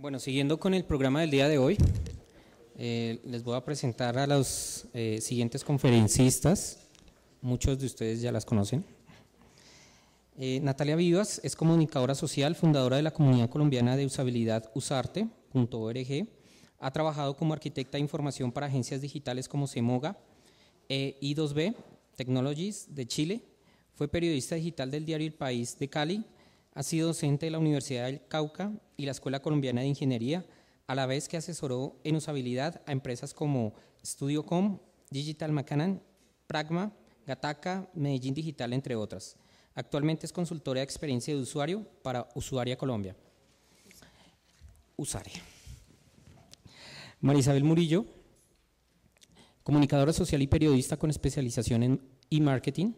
Bueno, siguiendo con el programa del día de hoy, les voy a presentar a los siguientes conferencistas. Muchos de ustedes ya las conocen. Natalia Vivas es comunicadora social, fundadora de la comunidad colombiana de usabilidad usarte.org. Ha trabajado como arquitecta de información para agencias digitales como Semoga, I2B Technologies de Chile. Fue periodista digital del diario El País de Cali. Ha sido docente de la Universidad del Cauca y la Escuela Colombiana de Ingeniería, a la vez que asesoró en usabilidad a empresas como StudioCom, Digital Macanan, Pragma, Gataca, Medellín Digital, entre otras. Actualmente es consultora de experiencia de usuario para Usuaria Colombia. Usaria. María Isabel Murillo, comunicadora social y periodista con especialización en e-marketing,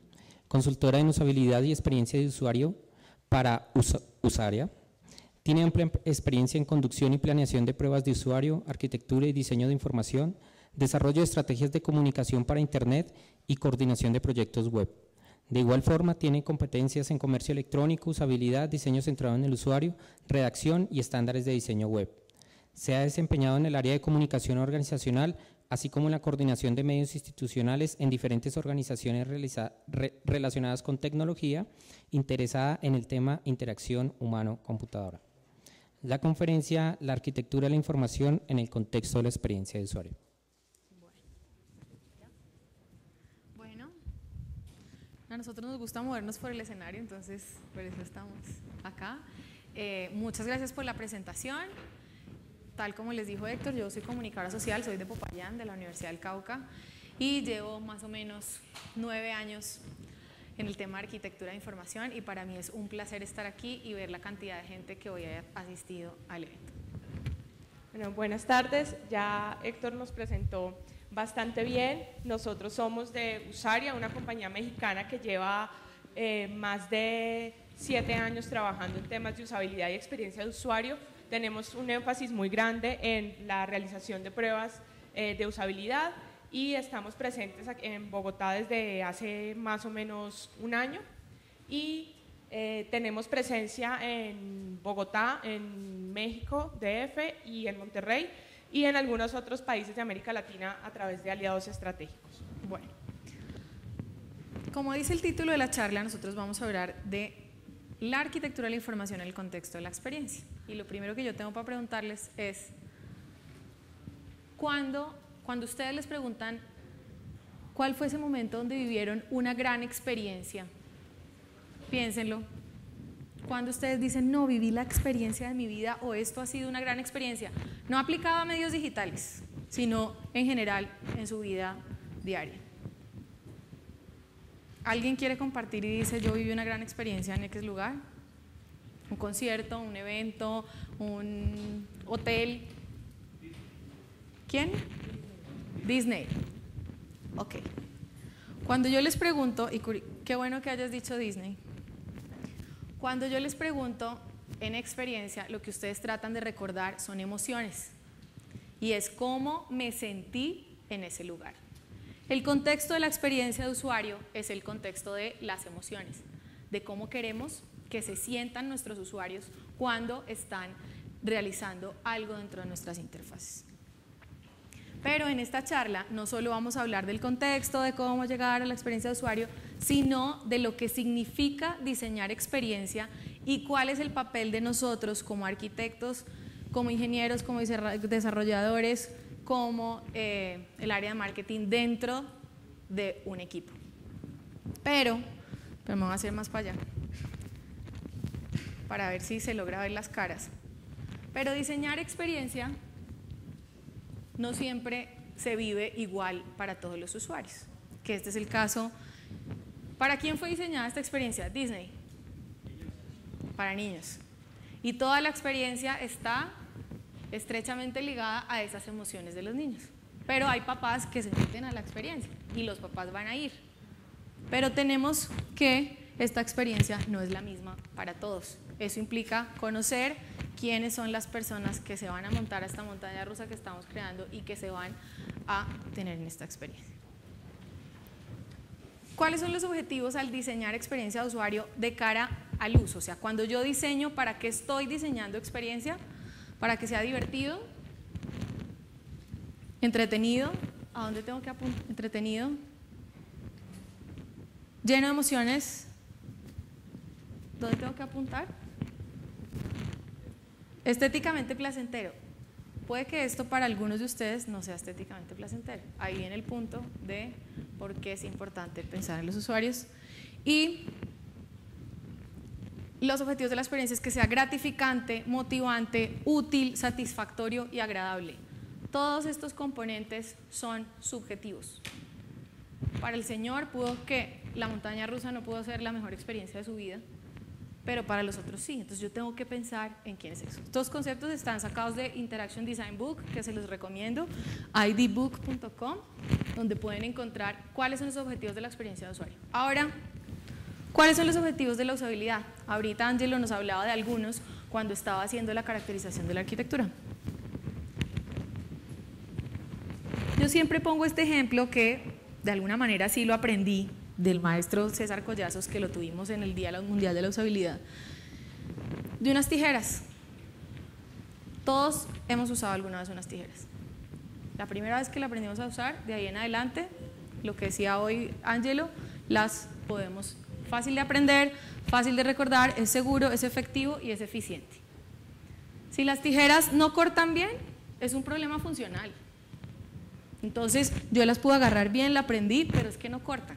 consultora en usabilidad y experiencia de usuario para Usaria. Tiene amplia experiencia en conducción y planeación de pruebas de usuario, arquitectura y diseño de información, desarrollo de estrategias de comunicación para Internet y coordinación de proyectos web. De igual forma, tiene competencias en comercio electrónico, usabilidad, diseño centrado en el usuario, redacción y estándares de diseño web. Se ha desempeñado en el área de comunicación organizacional, así como en la coordinación de medios institucionales en diferentes organizaciones relacionadas con tecnología, interesada en el tema interacción humano-computadora. La conferencia, la arquitectura de la información en el contexto de la experiencia de usuario. Bueno, a nosotros nos gusta movernos por el escenario, entonces por eso estamos acá. Muchas gracias por la presentación. Tal como les dijo Héctor, yo soy comunicadora social, soy de Popayán, de la Universidad del Cauca, y llevo más o menos 9 años en el tema de arquitectura de información, y para mí es un placer estar aquí y ver la cantidad de gente que hoy ha asistido al evento. Bueno, buenas tardes. Ya Héctor nos presentó bastante bien. Nosotros somos de Usaria, una compañía mexicana que lleva más de 7 años trabajando en temas de usabilidad y experiencia de usuario. Tenemos un énfasis muy grande en la realización de pruebas de usabilidad y estamos presentes en Bogotá desde hace más o menos un año y tenemos presencia en Bogotá, en México, DF y en Monterrey y en algunos otros países de América Latina a través de aliados estratégicos. Bueno, como dice el título de la charla, nosotros vamos a hablar de la arquitectura de la información en el contexto de la experiencia. Y lo primero que yo tengo para preguntarles es, cuando ustedes les preguntan cuál fue ese momento donde vivieron una gran experiencia, piénsenlo. Cuando ustedes dicen, no, viví la experiencia de mi vida o esto ha sido una gran experiencia, no aplicado a medios digitales, sino en general en su vida diaria. ¿Alguien quiere compartir y dice, yo viví una gran experiencia en X lugar? ¿Un concierto, un evento, un hotel? ¿Quién? Disney. Ok. Cuando yo les pregunto, y qué bueno que hayas dicho Disney, cuando yo les pregunto en experiencia, lo que ustedes tratan de recordar son emociones. Y es cómo me sentí en ese lugar. El contexto de la experiencia de usuario es el contexto de las emociones, de cómo queremos que se sientan nuestros usuarios cuando están realizando algo dentro de nuestras interfaces. Pero en esta charla no solo vamos a hablar del contexto, de cómo llegar a la experiencia de usuario, sino de lo que significa diseñar experiencia y cuál es el papel de nosotros como arquitectos, como ingenieros, como desarrolladores, como el área de marketing dentro de un equipo. Pero me voy a hacer más para allá, para ver si se logra ver las caras. Pero diseñar experiencia no siempre se vive igual para todos los usuarios, que este es el caso. ¿Para quién fue diseñada esta experiencia? Disney. Para niños. Y toda la experiencia está estrechamente ligada a esas emociones de los niños. Pero hay papás que se meten a la experiencia y los papás van a ir. Pero tenemos que esta experiencia no es la misma para todos. Eso implica conocer quiénes son las personas que se van a montar a esta montaña rusa que estamos creando y que se van a tener en esta experiencia. ¿Cuáles son los objetivos al diseñar experiencia de usuario de cara al uso? O sea, cuando yo diseño, ¿para qué estoy diseñando experiencia? para que sea divertido, entretenido, ¿a dónde tengo que apuntar? Entretenido, lleno de emociones, ¿dónde tengo que apuntar? Estéticamente placentero. Puede que esto para algunos de ustedes no sea estéticamente placentero. Ahí viene el punto de por qué es importante pensar en los usuarios. Y los objetivos de la experiencia es que sea gratificante, motivante, útil, satisfactorio y agradable. Todos estos componentes son subjetivos. Para el señor pudo que la montaña rusa no pudo ser la mejor experiencia de su vida, pero para los otros sí. Entonces yo tengo que pensar en quién es eso. Estos conceptos están sacados de Interaction Design Book, que se los recomiendo, idbook.com, donde pueden encontrar cuáles son los objetivos de la experiencia de usuario. Ahora, ¿cuáles son los objetivos de la usabilidad? Ahorita Angelo nos hablaba de algunos cuando estaba haciendo la caracterización de la arquitectura. Yo siempre pongo este ejemplo que de alguna manera sí lo aprendí del maestro César Collazos, que lo tuvimos en el Día Mundial de la Usabilidad, de unas tijeras. Todos hemos usado alguna vez unas tijeras. La primera vez que la aprendimos a usar, de ahí en adelante, lo que decía hoy Angelo, las podemos, fácil de aprender, fácil de recordar, es seguro, es efectivo y es eficiente. Si las tijeras no cortan bien, es un problema funcional. Entonces yo las pude agarrar bien, la aprendí, pero es que no cortan.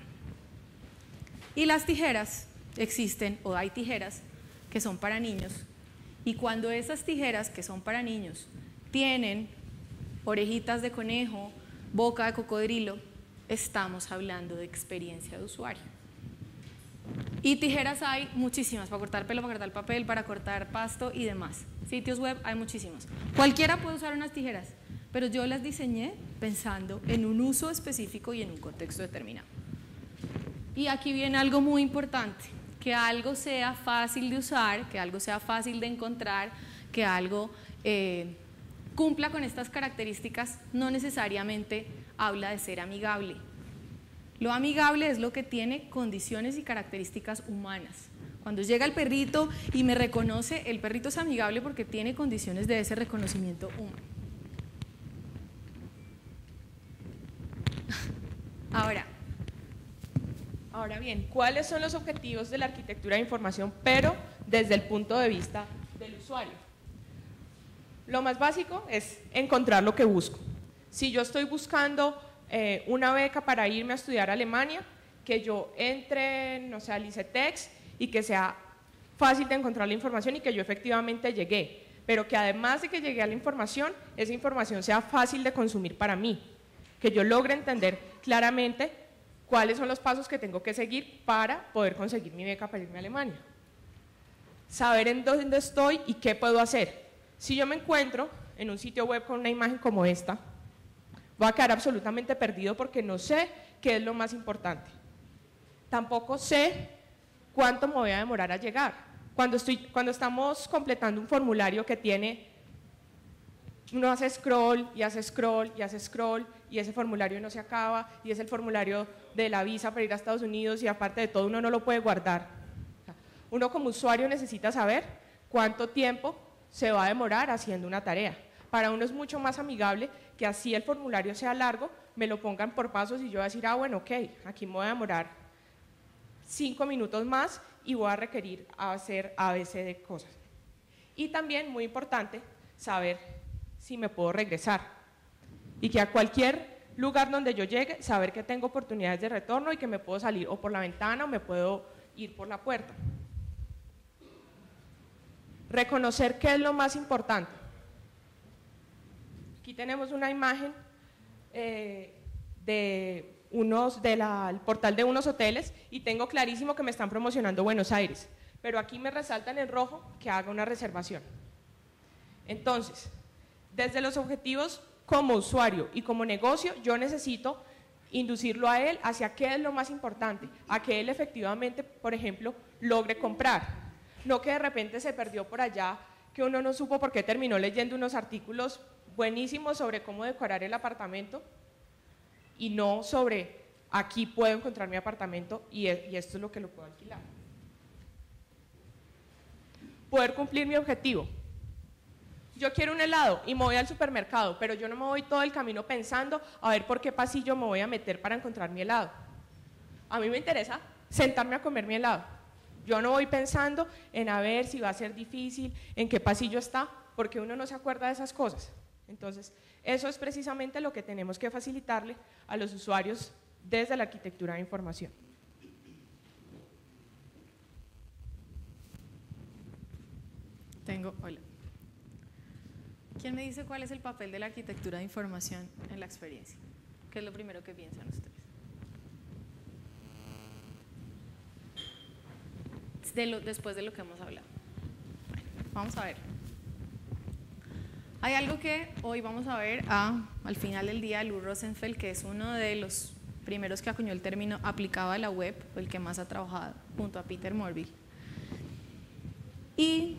Y las tijeras existen, o hay tijeras que son para niños, y cuando esas tijeras que son para niños tienen orejitas de conejo, boca de cocodrilo, estamos hablando de experiencia de usuario. Y tijeras hay muchísimas, para cortar pelo, para cortar papel, para cortar pasto y demás. Sitios web hay muchísimos. Cualquiera puede usar unas tijeras, pero yo las diseñé pensando en un uso específico y en un contexto determinado. Y aquí viene algo muy importante, que algo sea fácil de usar, que algo sea fácil de encontrar, que algo cumpla con estas características, no necesariamente habla de ser amigable. Lo amigable es lo que tiene condiciones y características humanas. Cuando llega el perrito y me reconoce, el perrito es amigable porque tiene condiciones de ese reconocimiento humano. Ahora bien, ¿cuáles son los objetivos de la arquitectura de información, pero desde el punto de vista del usuario? Lo más básico es encontrar lo que busco. Si yo estoy buscando una beca para irme a estudiar a Alemania, que yo entre, no sé, al ICETEX y que sea fácil de encontrar la información y que yo efectivamente llegué, pero que además de que llegué a la información, esa información sea fácil de consumir para mí, que yo logre entender claramente cuáles son los pasos que tengo que seguir para poder conseguir mi beca para irme a Alemania. Saber en dónde estoy y qué puedo hacer. Si yo me encuentro en un sitio web con una imagen como esta, voy a quedar absolutamente perdido porque no sé qué es lo más importante. Tampoco sé cuánto me voy a demorar a llegar. Cuando estamos completando un formulario que tiene, uno hace scroll y hace scroll y hace scroll y ese formulario no se acaba y es el formulario de la visa para ir a Estados Unidos y aparte de todo uno no lo puede guardar. Uno como usuario necesita saber cuánto tiempo se va a demorar haciendo una tarea. Para uno es mucho más amigable que así el formulario sea largo, me lo pongan por pasos y yo voy a decir, ah bueno, ok, aquí me voy a demorar 5 minutos más y voy a requerir hacer ABC de cosas. Y también, muy importante, saber si me puedo regresar y que a cualquier lugar donde yo llegue, saber que tengo oportunidades de retorno y que me puedo salir o por la ventana o me puedo ir por la puerta. Reconocer qué es lo más importante. Aquí tenemos una imagen del portal de unos hoteles y tengo clarísimo que me están promocionando Buenos Aires, pero aquí me resaltan en rojo que haga una reservación. Entonces, desde los objetivos como usuario y como negocio, yo necesito inducirlo a él hacia qué es lo más importante, a que él efectivamente, por ejemplo, logre comprar. No que de repente se perdió por allá, que uno no supo por qué terminó leyendo unos artículos buenísimos sobre cómo decorar el apartamento y no sobre aquí puedo encontrar mi apartamento y esto es lo que lo puedo alquilar. Poder cumplir mi objetivo. Yo quiero un helado y me voy al supermercado, pero yo no me voy todo el camino pensando a ver por qué pasillo me voy a meter para encontrar mi helado. A mí me interesa sentarme a comer mi helado. Yo no voy pensando en a ver si va a ser difícil, en qué pasillo está, porque uno no se acuerda de esas cosas. Entonces, eso es precisamente lo que tenemos que facilitarle a los usuarios desde la arquitectura de información. Hola. ¿Quién me dice cuál es el papel de la arquitectura de información en la experiencia? ¿Qué es lo primero que piensan ustedes? Después de lo que hemos hablado. Bueno, vamos a ver. Hay algo que hoy vamos a ver al final del día, Lou Rosenfeld, que es uno de los primeros que acuñó el término aplicado a la web, o el que más ha trabajado, junto a Peter Morville. Y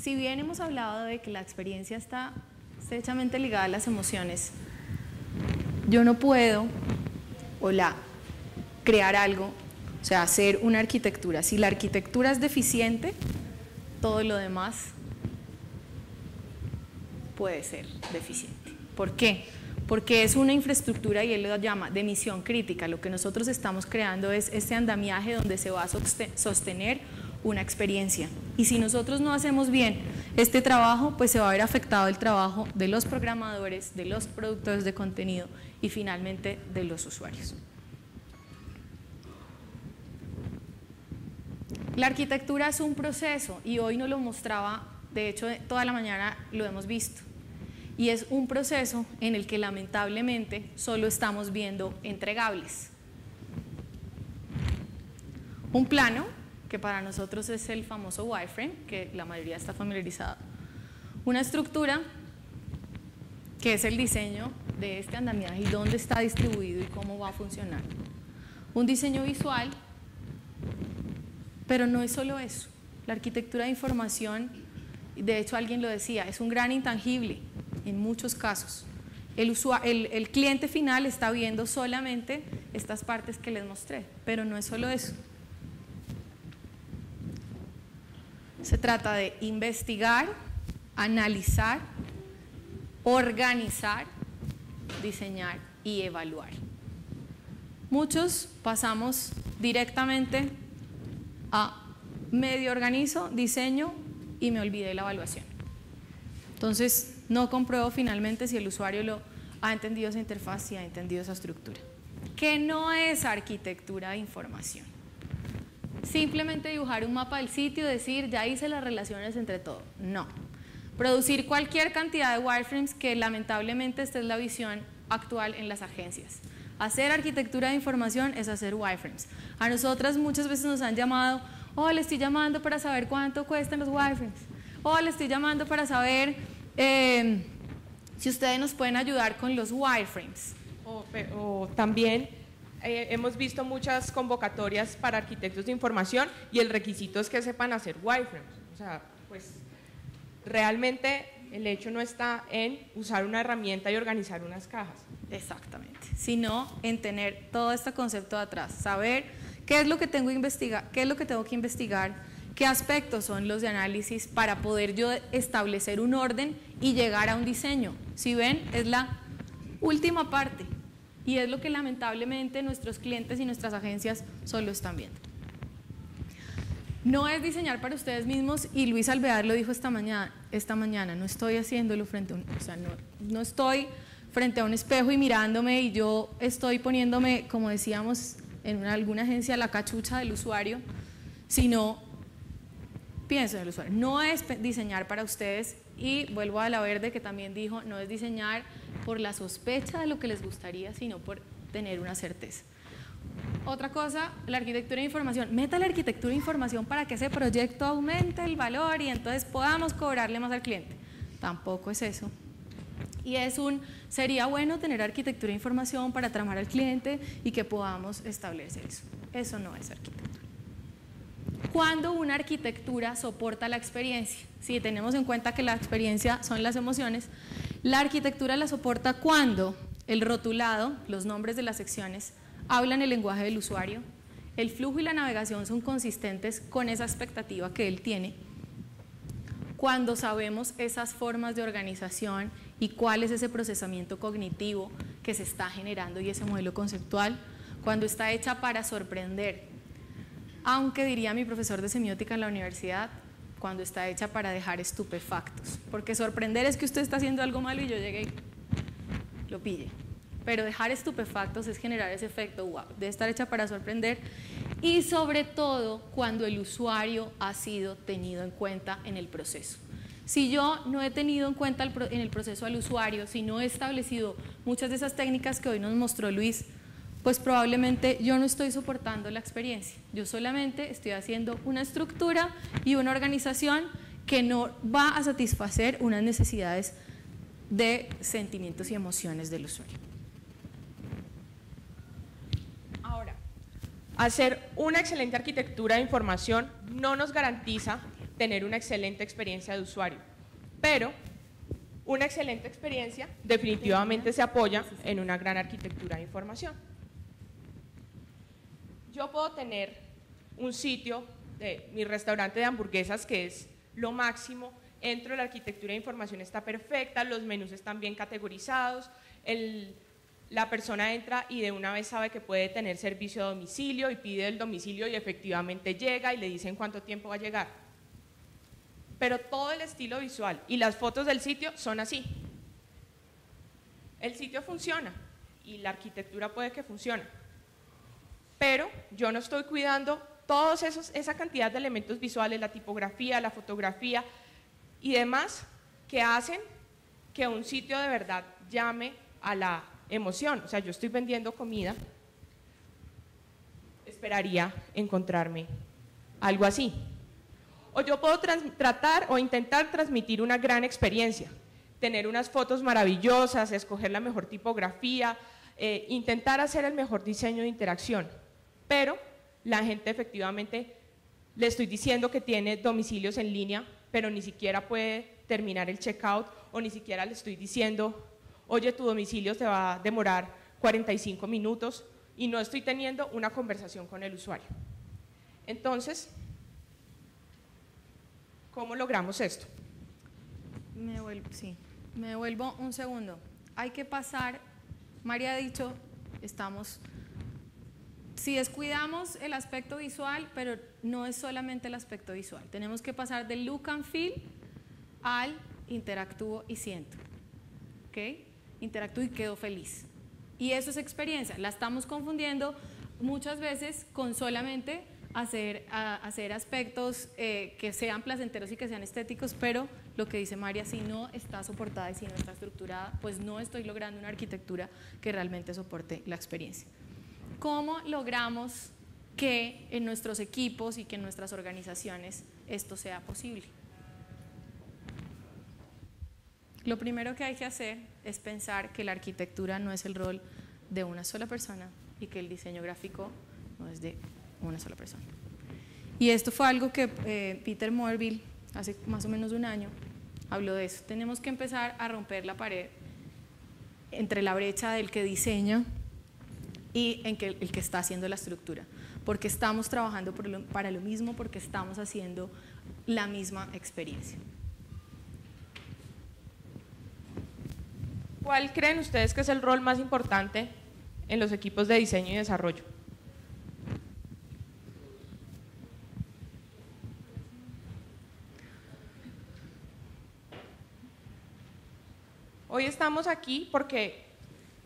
si bien hemos hablado de que la experiencia está estrechamente ligada a las emociones, yo no puedo crear algo, o sea, hacer una arquitectura. Si la arquitectura es deficiente, todo lo demás puede ser deficiente. ¿Por qué? Porque es una infraestructura, y él lo llama de misión crítica. Lo que nosotros estamos creando es este andamiaje donde se va a sostener una experiencia. Y si nosotros no hacemos bien este trabajo, pues se va a ver afectado el trabajo de los programadores, de los productores de contenido y finalmente de los usuarios. La arquitectura es un proceso y hoy nos lo mostraba, de hecho toda la mañana lo hemos visto, y es un proceso en el que lamentablemente solo estamos viendo entregables. Un plano, que para nosotros es el famoso wireframe, que la mayoría está familiarizada. Una estructura, que es el diseño de este andamiaje y dónde está distribuido y cómo va a funcionar. Un diseño visual, pero no es solo eso. La arquitectura de información, de hecho alguien lo decía, es un gran intangible en muchos casos. El cliente final está viendo solamente estas partes que les mostré, pero no es solo eso. Se trata de investigar, analizar, organizar, diseñar y evaluar. Muchos pasamos directamente a medio organizo, diseño y me olvidé la evaluación. Entonces, no compruebo finalmente si el usuario ha entendido esa interfaz y ha entendido esa estructura. ¿Qué no es arquitectura de información? Simplemente dibujar un mapa del sitio, decir, ya hice las relaciones entre todo. No. Producir cualquier cantidad de wireframes, que lamentablemente esta es la visión actual en las agencias. Hacer arquitectura de información es hacer wireframes. A nosotras muchas veces nos han llamado, le estoy llamando para saber cuánto cuestan los wireframes. Le estoy llamando para saber si ustedes nos pueden ayudar con los wireframes. O también hemos visto muchas convocatorias para arquitectos de información y el requisito es que sepan hacer wireframes. O sea, pues realmente el hecho no está en usar una herramienta y organizar unas cajas. Exactamente, sino en tener todo este concepto de atrás, saber qué es lo que tengo que investigar, qué aspectos son los de análisis para poder yo establecer un orden y llegar a un diseño. Si ven, es la última parte y es lo que lamentablemente nuestros clientes y nuestras agencias solo están viendo. No es diseñar para ustedes mismos, y Luis Alvear lo dijo esta mañana, no estoy haciéndolo no estoy frente a un espejo y mirándome y yo estoy poniéndome, como decíamos en alguna agencia, la cachucha del usuario, sino pienso en el usuario. No es diseñar para ustedes, y vuelvo a la Verde que también dijo, no es diseñar por la sospecha de lo que les gustaría, sino por tener una certeza. Otra cosa, la arquitectura de información. Meta la arquitectura de información para que ese proyecto aumente el valor y entonces podamos cobrarle más al cliente. Tampoco es eso. Y sería bueno tener arquitectura de información para tramar al cliente y que podamos establecer eso. Eso no es arquitectura. ¿Cuándo una arquitectura soporta la experiencia? Si tenemos en cuenta que la experiencia son las emociones, la arquitectura la soporta cuando el rotulado, los nombres de las secciones, hablan el lenguaje del usuario, el flujo y la navegación son consistentes con esa expectativa que él tiene, cuando sabemos esas formas de organización y cuál es ese procesamiento cognitivo que se está generando y ese modelo conceptual, cuando está hecha para sorprender, aunque diría mi profesor de semiótica en la universidad, cuando está hecha para dejar estupefactos, porque sorprender es que usted está haciendo algo malo y yo llegué y lo pille, pero dejar estupefactos es generar ese efecto wow, de estar hecha para sorprender, y sobre todo cuando el usuario ha sido tenido en cuenta en el proceso. Si yo no he tenido en cuenta en el proceso al usuario, si no he establecido muchas de esas técnicas que hoy nos mostró Luis, pues probablemente yo no estoy soportando la experiencia. Yo solamente estoy haciendo una estructura y una organización que no va a satisfacer unas necesidades de sentimientos y emociones del usuario. Ahora, hacer una excelente arquitectura de información no nos garantiza tener una excelente experiencia de usuario, pero una excelente experiencia definitivamente se apoya en una gran arquitectura de información. Yo puedo tener un sitio de mi restaurante de hamburguesas que es lo máximo, entro, la arquitectura de información está perfecta, los menús están bien categorizados, la persona entra y de una vez sabe que puede tener servicio a domicilio y pide el domicilio y efectivamente llega y le dicen cuánto tiempo va a llegar. Pero todo el estilo visual y las fotos del sitio son así. El sitio funciona y la arquitectura puede que funcione, pero yo no estoy cuidando todos esa cantidad de elementos visuales, la tipografía, la fotografía y demás que hacen que un sitio de verdad llame a la emoción. O sea, yo estoy vendiendo comida, esperaría encontrarme algo así. O yo puedo tratar o intentar transmitir una gran experiencia, tener unas fotos maravillosas, escoger la mejor tipografía, intentar hacer el mejor diseño de interacción, pero la gente efectivamente le estoy diciendo que tiene domicilios en línea, pero ni siquiera puede terminar el checkout, o ni siquiera le estoy diciendo, oye, tu domicilio te va a demorar 45 minutos, y no estoy teniendo una conversación con el usuario. Entonces, ¿cómo logramos esto? Me devuelvo un segundo. Hay que pasar, María ha dicho, si descuidamos el aspecto visual, pero no es solamente el aspecto visual, tenemos que pasar del look and feel al interactúo y siento, ¿ok? Interactúo y quedo feliz. Y eso es experiencia, la estamos confundiendo muchas veces con solamente hacer aspectos que sean placenteros y que sean estéticos, pero lo que dice María, si no está soportada y si no está estructurada, pues no estoy logrando una arquitectura que realmente soporte la experiencia. ¿Cómo logramos que en nuestros equipos y que en nuestras organizaciones esto sea posible? Lo primero que hay que hacer es pensar que la arquitectura no es el rol de una sola persona y que el diseño gráfico no es de una sola persona. Y esto fue algo que Peter Morville hace más o menos un año habló de eso. Tenemos que empezar a romper la pared entre la brecha del que diseña y el que está haciendo la estructura, porque estamos trabajando para lo mismo, porque estamos haciendo la misma experiencia. ¿Cuál creen ustedes que es el rol más importante en los equipos de diseño y desarrollo? Hoy estamos aquí porque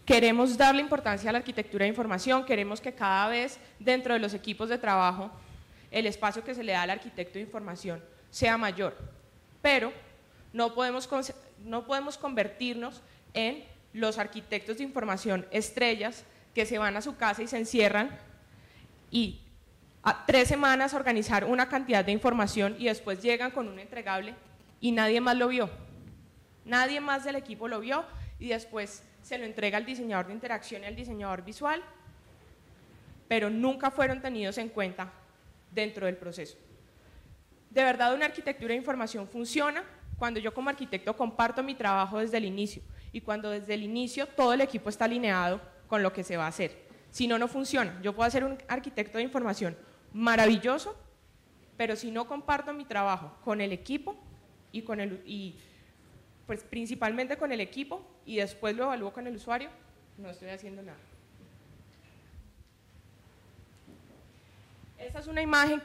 queremos darle importancia a la arquitectura de información, queremos que cada vez dentro de los equipos de trabajo el espacio que se le da al arquitecto de información sea mayor, pero no podemos convertirnos en los arquitectos de información estrellas que se van a su casa y se encierran y a 3 semanas organizar una cantidad de información y después llegan con un entregable y nadie más lo vio, nadie más del equipo lo vio y después se lo entrega al diseñador de interacción y al diseñador visual, pero nunca fueron tenidos en cuenta dentro del proceso. De verdad, una arquitectura de información funciona cuando yo como arquitecto comparto mi trabajo desde el inicio y cuando desde el inicio todo el equipo está alineado con lo que se va a hacer. Si no, no funciona. Yo puedo ser un arquitecto de información maravilloso, pero si no comparto mi trabajo con el equipo, y pues principalmente con el equipo, y después lo evalúo con el usuario, no estoy haciendo nada. Esta es una imagen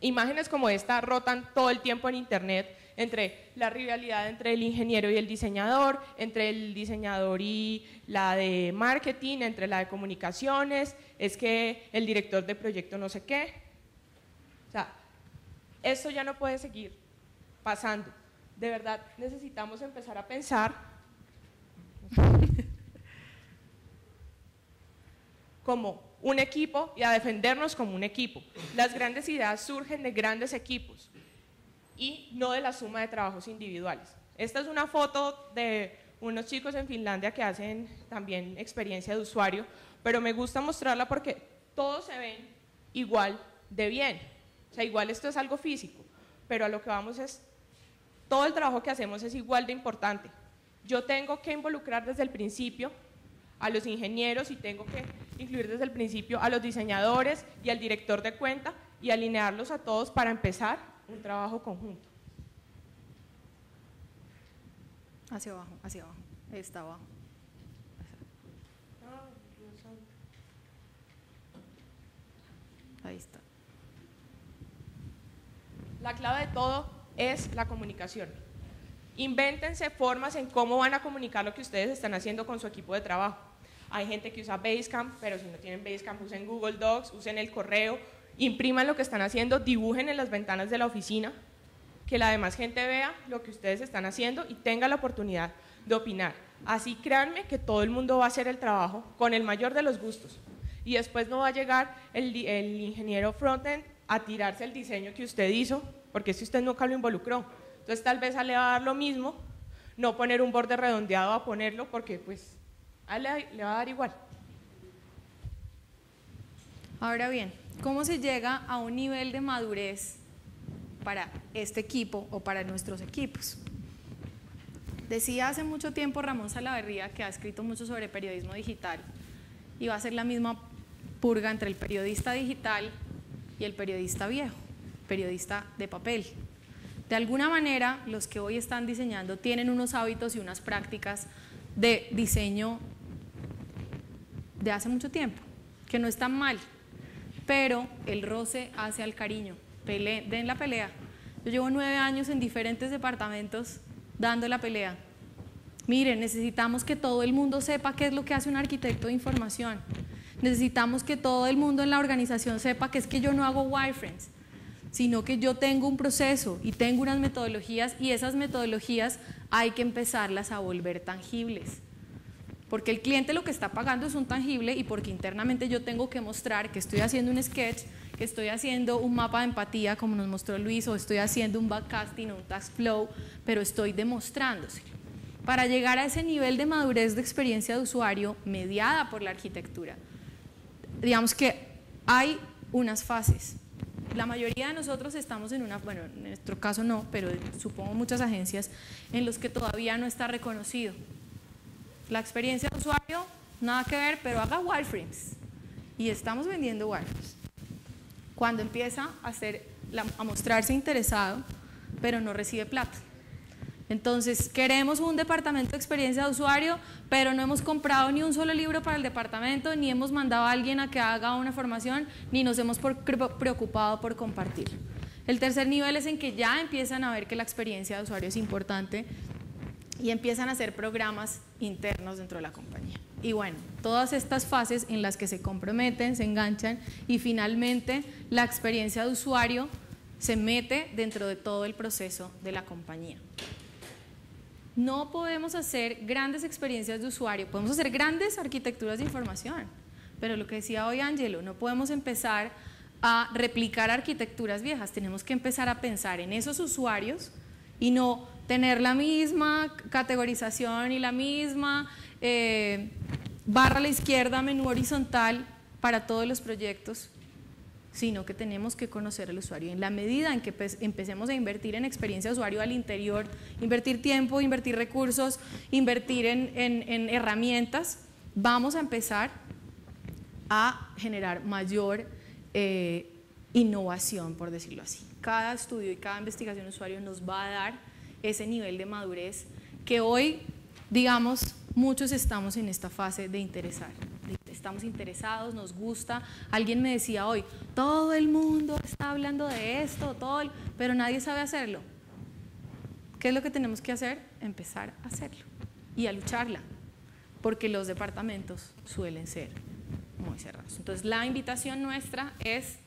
imágenes como esta rotan todo el tiempo en internet, entre la rivalidad entre el ingeniero y el diseñador, entre el diseñador y la de marketing, entre la de comunicaciones, es que el director de proyecto no sé qué. O sea, esto ya no puede seguir pasando. De verdad necesitamos empezar a pensar como un equipo y a defendernos como un equipo. Las grandes ideas surgen de grandes equipos y no de la suma de trabajos individuales. Esta es una foto de unos chicos en Finlandia que hacen también experiencia de usuario, pero me gusta mostrarla porque todos se ven igual de bien. O sea, igual esto es algo físico, pero a lo que vamos es, todo el trabajo que hacemos es igual de importante. Yo tengo que involucrar desde el principio a los ingenieros y tengo que incluir desde el principio a los diseñadores y al director de cuenta y alinearlos a todos para empezar un trabajo conjunto. Hacia abajo, está abajo. Ahí está. La clave de todo es la comunicación. Invéntense formas en cómo van a comunicar lo que ustedes están haciendo con su equipo de trabajo. Hay gente que usa Basecamp, pero si no tienen Basecamp, usen Google Docs, usen el correo, impriman lo que están haciendo, dibujen en las ventanas de la oficina, que la demás gente vea lo que ustedes están haciendo y tenga la oportunidad de opinar. Así créanme que todo el mundo va a hacer el trabajo con el mayor de los gustos y después no va a llegar el ingeniero frontend a tirarse el diseño que usted hizo, porque si usted nunca lo involucró. Entonces tal vez a él le va a dar lo mismo, no poner un borde redondeado a ponerlo, porque pues a él le va a dar igual. Ahora bien, ¿cómo se llega a un nivel de madurez para este equipo o para nuestros equipos? Decía hace mucho tiempo Ramón Salaverría, que ha escrito mucho sobre periodismo digital, y va a ser la misma purga entre el periodista digital y el periodista viejo, periodista de papel. De alguna manera, los que hoy están diseñando tienen unos hábitos y unas prácticas de diseño de hace mucho tiempo, que no están mal, pero el roce hace al cariño. Den la pelea. Yo llevo 9 años en diferentes departamentos dando la pelea. Miren, necesitamos que todo el mundo sepa qué es lo que hace un arquitecto de información. Necesitamos que todo el mundo en la organización sepa que es que yo no hago wireframes, sino que yo tengo un proceso y tengo unas metodologías, y esas metodologías hay que empezarlas a volver tangibles. Porque el cliente lo que está pagando es un tangible, y porque internamente yo tengo que mostrar que estoy haciendo un sketch, que estoy haciendo un mapa de empatía como nos mostró Luis, o estoy haciendo un backcasting o un task flow, pero estoy demostrándose. Para llegar a ese nivel de madurez de experiencia de usuario mediada por la arquitectura, digamos que hay unas fases. La mayoría de nosotros estamos en bueno, en nuestro caso no, pero supongo muchas agencias en los que todavía no está reconocido. La experiencia de usuario, nada que ver, pero haga wireframes. Y estamos vendiendo wireframes. Cuando empieza a mostrarse interesado, pero no recibe plata. Entonces, queremos un departamento de experiencia de usuario, pero no hemos comprado ni un solo libro para el departamento, ni hemos mandado a alguien a que haga una formación, ni nos hemos preocupado por compartir. El tercer nivel es en que ya empiezan a ver que la experiencia de usuario es importante y empiezan a hacer programas internos dentro de la compañía. Y bueno, todas estas fases en las que se comprometen, se enganchan y finalmente la experiencia de usuario se mete dentro de todo el proceso de la compañía. No podemos hacer grandes experiencias de usuario, podemos hacer grandes arquitecturas de información, pero lo que decía hoy Ángelo, no podemos empezar a replicar arquitecturas viejas, tenemos que empezar a pensar en esos usuarios y no tener la misma categorización y la misma barra a la izquierda, menú horizontal para todos los proyectos, sino que tenemos que conocer al usuario. En la medida en que empecemos a invertir en experiencia de usuario al interior, invertir tiempo, invertir recursos, invertir en herramientas, vamos a empezar a generar mayor innovación, por decirlo así. Cada estudio y cada investigación de usuario nos va a dar ese nivel de madurez que hoy, digamos, muchos estamos en esta fase de interesar. Estamos interesados, nos gusta. Alguien me decía hoy, todo el mundo está hablando de esto, pero nadie sabe hacerlo. ¿Qué es lo que tenemos que hacer? Empezar a hacerlo y a lucharla, porque los departamentos suelen ser muy cerrados. Entonces, la invitación nuestra es: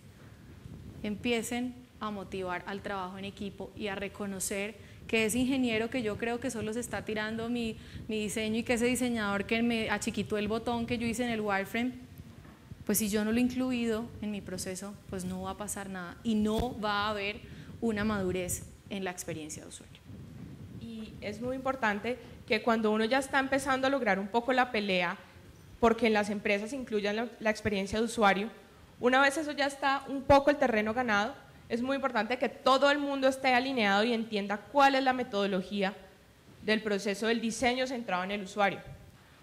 empiecen a motivar al trabajo en equipo y a reconocer que ese ingeniero que yo creo que solo se está tirando mi diseño y que ese diseñador que me achiquitó el botón que yo hice en el wireframe, pues si yo no lo he incluido en mi proceso, pues no va a pasar nada y no va a haber una madurez en la experiencia de usuario. Y es muy importante que cuando uno ya está empezando a lograr un poco la pelea, porque en las empresas incluyan la experiencia de usuario, una vez eso ya está un poco el terreno ganado, es muy importante que todo el mundo esté alineado y entienda cuál es la metodología del proceso del diseño centrado en el usuario.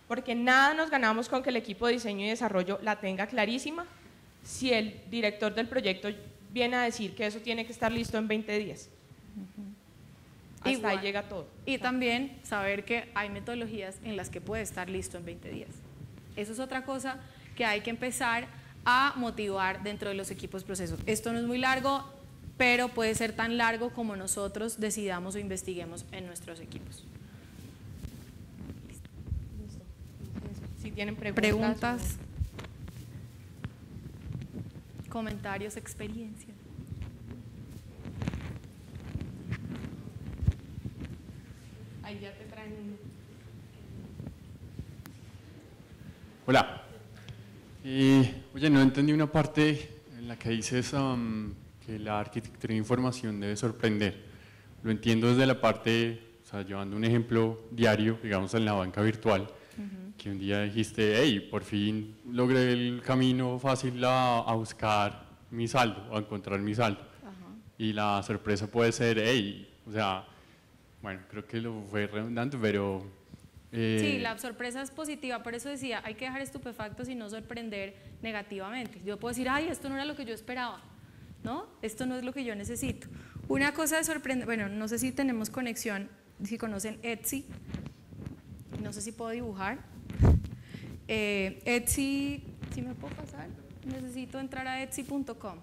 Porque nada nos ganamos con que el equipo de diseño y desarrollo la tenga clarísima si el director del proyecto viene a decir que eso tiene que estar listo en 20 días. Hasta Igual, ahí llega todo. Y también saber que hay metodologías en las que puede estar listo en 20 días. Eso es otra cosa que hay que empezar a motivar dentro de los equipos procesos. Esto no es muy largo, pero puede ser tan largo como nosotros decidamos o investiguemos en nuestros equipos. Listo. Si tienen Preguntas, comentarios, experiencias. Ahí ya te traen uno. Hola. Oye, no entendí una parte en la que dices que la arquitectura de información debe sorprender. Lo entiendo desde la parte, o sea, llevando un ejemplo diario, digamos en la banca virtual, que un día dijiste, hey, por fin logré el camino fácil a buscar mi saldo, a encontrar mi saldo. Y la sorpresa puede ser, hey, o sea, bueno, creo que lo fue redundante, pero... Sí, la sorpresa es positiva, por eso decía, hay que dejar estupefactos y no sorprender negativamente. Yo puedo decir, ay, esto no era lo que yo esperaba, ¿no? Esto no es lo que yo necesito. Una cosa de sorprender, bueno, no sé si tenemos conexión, si conocen Etsy, no sé si puedo dibujar. Etsy, ¿sí me puedo pasar? Necesito entrar a etsy.com.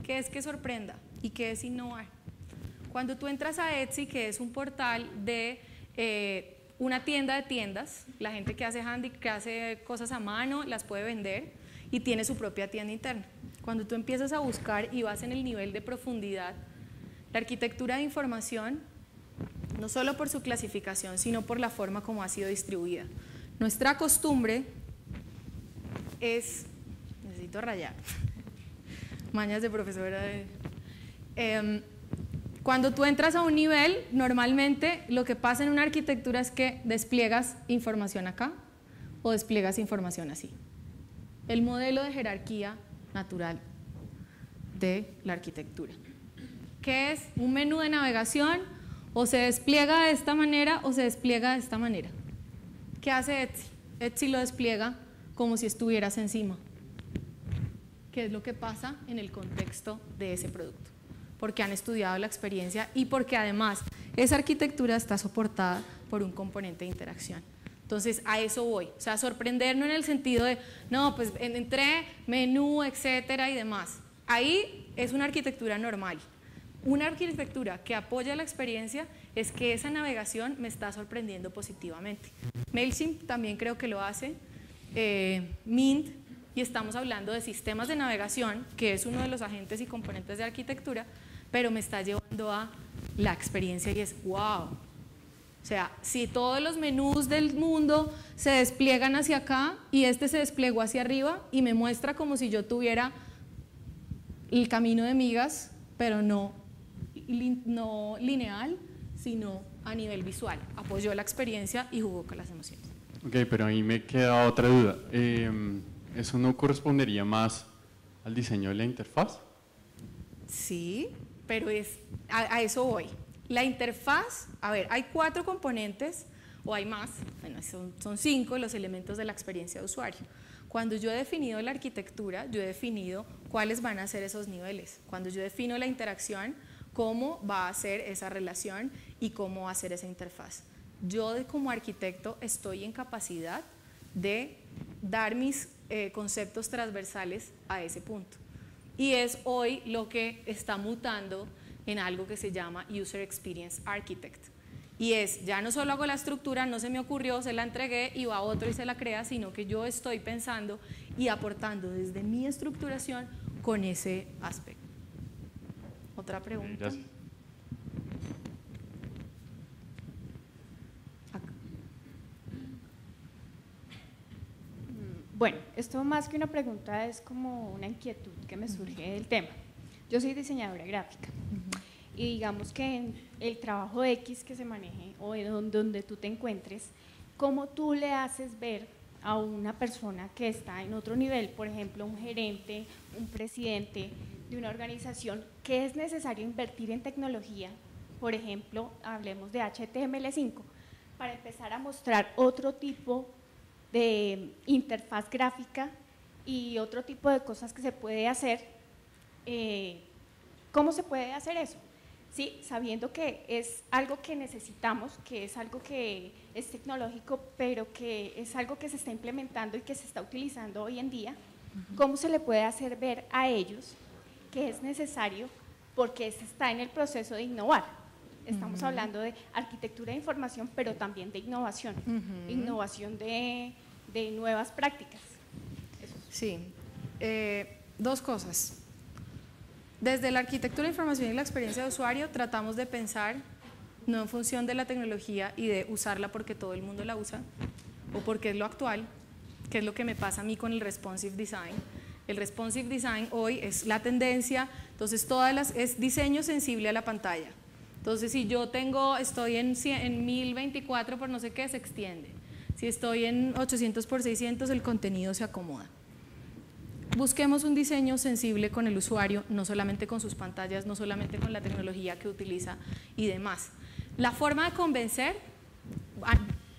¿Qué es que sorprenda y qué es innovar? Cuando tú entras a Etsy, que es un portal de una tienda de tiendas, la gente que hace que hace cosas a mano las puede vender y tiene su propia tienda interna. Cuando tú empiezas a buscar y vas en el nivel de profundidad, la arquitectura de información, no solo por su clasificación, sino por la forma como ha sido distribuida. Nuestra costumbre es, necesito rayar, mañas de profesora cuando tú entras a un nivel, normalmente lo que pasa en una arquitectura es que despliegas información acá o despliegas información así. El modelo de jerarquía natural de la arquitectura. ¿Qué es? Un menú de navegación, o se despliega de esta manera o se despliega de esta manera. ¿Qué hace Etsy? Etsy lo despliega como si estuvieras encima. ¿Qué es lo que pasa en el contexto de ese producto? Porque han estudiado la experiencia y porque además esa arquitectura está soportada por un componente de interacción. Entonces a eso voy, o sea, sorprendernos en el sentido de, no, pues entré, menú, etcétera y demás. Ahí es una arquitectura normal. Una arquitectura que apoya la experiencia es que esa navegación me está sorprendiendo positivamente. MailChimp también creo que lo hace, Mint, y estamos hablando de sistemas de navegación, que es uno de los agentes y componentes de arquitectura, pero me está llevando a la experiencia y es wow. O sea, si todos los menús del mundo se despliegan hacia acá y este se desplegó hacia arriba y me muestra como si yo tuviera el camino de migas, pero no lineal, sino a nivel visual. Apoyó la experiencia y jugó con las emociones. Ok, pero ahí me queda otra duda. ¿Eso no correspondería más al diseño de la interfaz? Sí, pero a eso voy. La interfaz, a ver, hay 4 componentes, o hay más, bueno, son 5 los elementos de la experiencia de usuario. Cuando yo he definido la arquitectura, yo he definido cuáles van a ser esos niveles. Cuando yo defino la interacción, cómo va a ser esa relación y cómo hacer esa interfaz. Yo como arquitecto estoy en capacidad de dar mis conceptos transversales a ese punto. Y es hoy lo que está mutando en algo que se llama User Experience Architect. Y es, ya no solo hago la estructura, no se me ocurrió, se la entregué y va otro y se la crea, sino que yo estoy pensando y aportando desde mi estructuración con ese aspecto. ¿Otra pregunta? Gracias. Bueno, esto más que una pregunta es como una inquietud que me surge del tema. Yo soy diseñadora gráfica y digamos que en el trabajo X que se maneje o en donde tú te encuentres, ¿cómo tú le haces ver a una persona que está en otro nivel, por ejemplo, un gerente, un presidente de una organización, que es necesario invertir en tecnología? Por ejemplo, hablemos de HTML5, para empezar a mostrar otro tipo de interfaz gráfica y otro tipo de cosas que se puede hacer. ¿Cómo se puede hacer eso? Sí, sabiendo que es algo que necesitamos, que es algo que es tecnológico, pero que es algo que se está implementando y que se está utilizando hoy en día. ¿Cómo se le puede hacer ver a ellos que es necesario, porque se está en el proceso de innovar? Estamos hablando de arquitectura de información, pero también de innovación, innovación de nuevas prácticas. Sí, dos cosas. Desde la arquitectura de información y la experiencia de usuario tratamos de pensar no en función de la tecnología y de usarla porque todo el mundo la usa o porque es lo actual, que es lo que me pasa a mí con el responsive design. El responsive design hoy es la tendencia, entonces es diseño sensible a la pantalla. Entonces, si yo estoy en 1024 por no sé qué, se extiende. Si estoy en 800 por 600, el contenido se acomoda. Busquemos un diseño sensible con el usuario, no solamente con sus pantallas, no solamente con la tecnología que utiliza y demás. La forma de convencer,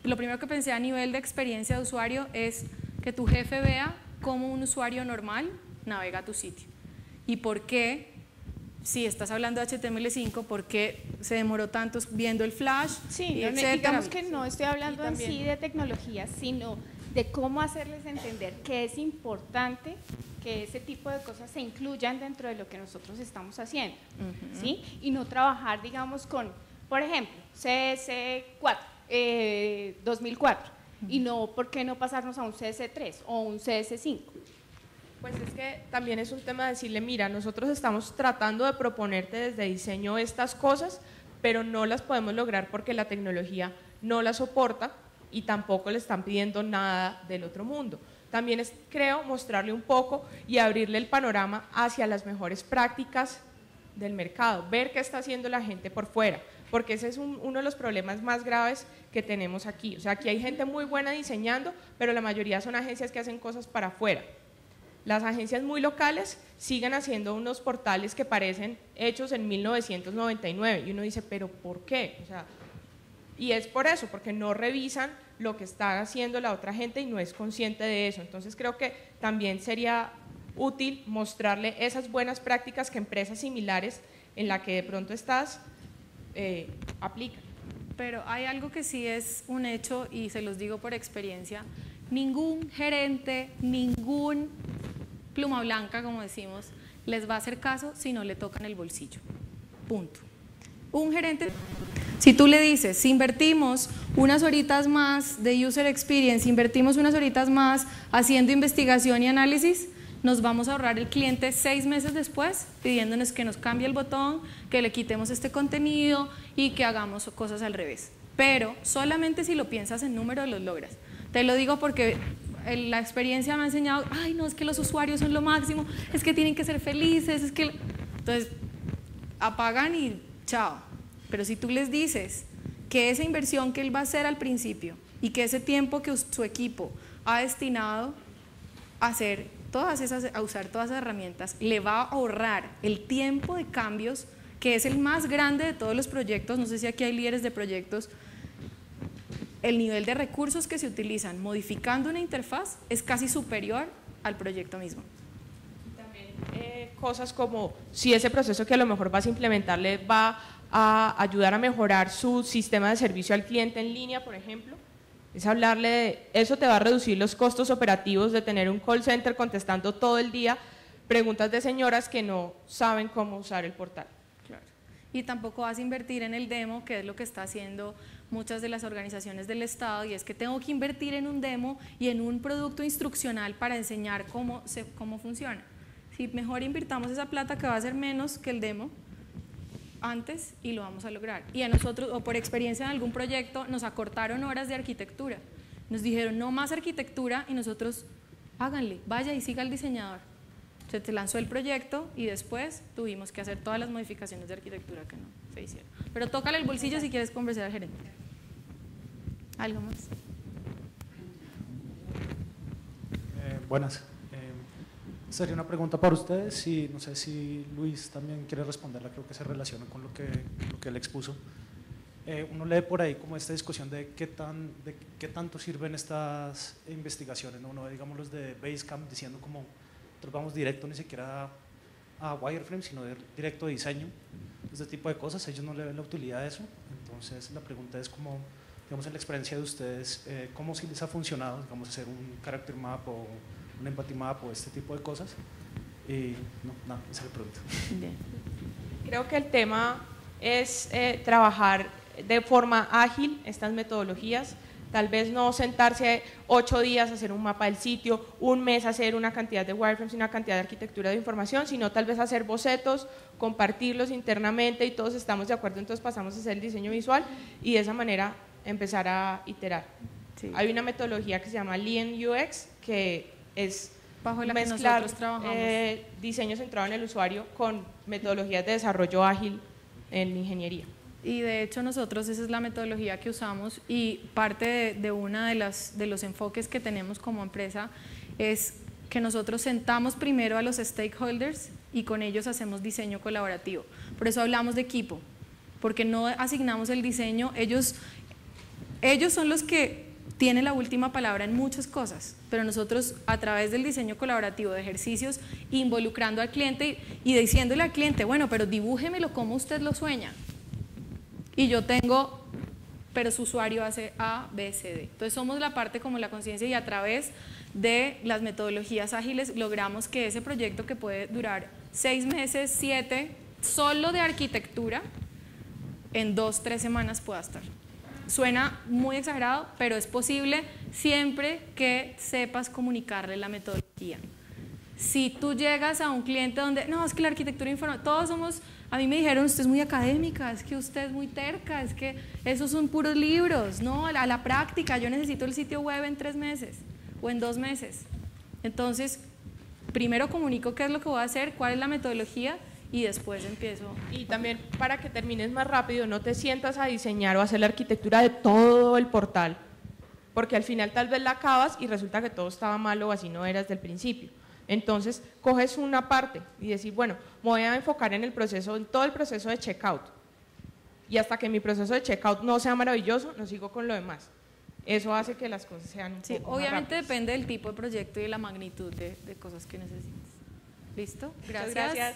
lo primero que pensé a nivel de experiencia de usuario es que tu jefe vea cómo un usuario normal navega a tu sitio y por qué. Si estás hablando de HTML5, ¿por qué se demoró tanto viendo el flash? Sí, digamos que no estoy hablando en sí de tecnología, sino de cómo hacerles entender que es importante que ese tipo de cosas se incluyan dentro de lo que nosotros estamos haciendo, ¿sí? Y no trabajar, digamos, con, por ejemplo, CS4, 2004, y no, ¿por qué no pasarnos a un CS3 o un CS5? Pues es que también es un tema de decirle, mira, nosotros estamos tratando de proponerte desde diseño estas cosas, pero no las podemos lograr porque la tecnología no las soporta y tampoco le están pidiendo nada del otro mundo. También es, creo, mostrarle un poco y abrirle el panorama hacia las mejores prácticas del mercado, ver qué está haciendo la gente por fuera, porque ese es uno de los problemas más graves que tenemos aquí. O sea, aquí hay gente muy buena diseñando, pero la mayoría son agencias que hacen cosas para afuera. Las agencias muy locales siguen haciendo unos portales que parecen hechos en 1999 y uno dice, ¿pero por qué? O sea, y es por eso, porque no revisan lo que está haciendo la otra gente y no es consciente de eso. Entonces creo que también sería útil mostrarle esas buenas prácticas que empresas similares en la que de pronto estás aplican. Pero hay algo que sí es un hecho y se los digo por experiencia, ningún gerente, ningún pluma blanca, como decimos, les va a hacer caso si no le tocan el bolsillo, punto. Un gerente, si tú le dices, si invertimos unas horitas más de user experience, invertimos unas horitas más haciendo investigación y análisis, nos vamos a ahorrar el cliente 6 meses después pidiéndonos que nos cambie el botón, que le quitemos este contenido y que hagamos cosas al revés. Pero solamente si lo piensas en número los logras. Te lo digo porque la experiencia me ha enseñado, ay no, es que los usuarios son lo máximo, es que tienen que ser felices, es que… Entonces apagan y chao. Pero si tú les dices que esa inversión que él va a hacer al principio y que ese tiempo que su equipo ha destinado a hacer a usar todas esas herramientas, le va a ahorrar el tiempo de cambios, que es el más grande de todos los proyectos, no sé si aquí hay líderes de proyectos, el nivel de recursos que se utilizan modificando una interfaz es casi superior al proyecto mismo. También cosas como si ese proceso que a lo mejor vas a implementar le va a ayudar a mejorar su sistema de servicio al cliente en línea, por ejemplo. Es hablarle de, eso te va a reducir los costos operativos de tener un call center contestando todo el día preguntas de señoras que no saben cómo usar el portal. Claro. Y tampoco vas a invertir en el demo, que es lo que está haciendo muchas de las organizaciones del Estado, y es que tengo que invertir en un demo y en un producto instruccional para enseñar cómo funciona. Si mejor invirtamos esa plata, que va a ser menos que el demo antes, y lo vamos a lograr. Y a nosotros, o por experiencia en algún proyecto, nos acortaron horas de arquitectura. Nos dijeron, no más arquitectura, y nosotros, háganle, vaya y siga al diseñador. Se lanzó el proyecto y después tuvimos que hacer todas las modificaciones de arquitectura que no se hicieron. Pero tócale el bolsillo si quieres conversar al gerente. ¿Algo más? Buenas. Sería una pregunta para ustedes y no sé si Luis también quiere responderla, creo que se relaciona con lo que él expuso. Uno lee por ahí como esta discusión de qué tanto sirven estas investigaciones, ¿no? Uno ve, digamos, los de Basecamp diciendo como nosotros vamos directo ni siquiera a wireframe, sino directo a diseño, este tipo de cosas, ellos no le ven la utilidad de eso. Entonces la pregunta es como, digamos, en la experiencia de ustedes, ¿cómo si les ha funcionado, digamos, hacer un character map o un empathy map o este tipo de cosas? Y no, nada, esa es la pregunta. Bien. Creo que el tema es trabajar de forma ágil estas metodologías, tal vez no sentarse 8 días a hacer un mapa del sitio, un mes hacer una cantidad de wireframes y una cantidad de arquitectura de información, sino tal vez hacer bocetos, compartirlos internamente y todos estamos de acuerdo, entonces pasamos a hacer el diseño visual y de esa manera empezar a iterar. Sí. Hay una metodología que se llama Lean UX, que es bajo la mezclar que nosotros trabajamos. Diseño centrado en el usuario con metodologías de desarrollo ágil en ingeniería. Y de hecho nosotros esa es la metodología que usamos, y parte de una de los enfoques que tenemos como empresa es que nosotros sentamos primero a los stakeholders y con ellos hacemos diseño colaborativo. Por eso hablamos de equipo, porque no asignamos el diseño, ellos son los que tienen la última palabra en muchas cosas, pero nosotros a través del diseño colaborativo de ejercicios, involucrando al cliente y diciéndole al cliente, bueno, pero dibújemelo como usted lo sueña. Y yo tengo, pero su usuario hace A, B, C, D. Entonces somos la parte como la conciencia, y a través de las metodologías ágiles logramos que ese proyecto, que puede durar 6 meses, 7, solo de arquitectura, en 2, 3 semanas pueda estar. Suena muy exagerado, pero es posible siempre que sepas comunicarle la metodología. Si tú llegas a un cliente donde, no, es que la arquitectura informática, todos somos, a mí me dijeron, usted es muy académica, es que usted es muy terca, es que esos son puros libros, no, a la práctica, yo necesito el sitio web en 3 meses o en 2 meses. Entonces, primero comunico qué es lo que voy a hacer, cuál es la metodología, y después empiezo. Y también, para que termines más rápido, no te sientas a diseñar o a hacer la arquitectura de todo el portal, porque al final tal vez la acabas y resulta que todo estaba mal o así no era desde el principio. Entonces, coges una parte y decís, bueno, me voy a enfocar en todo el proceso de checkout, y hasta que mi proceso de checkout no sea maravilloso, no sigo con lo demás. Eso hace que las cosas sean un poco obviamente más rápidas. depende del tipo de proyecto y de la magnitud de cosas que necesites. ¿Listo? Muchas gracias.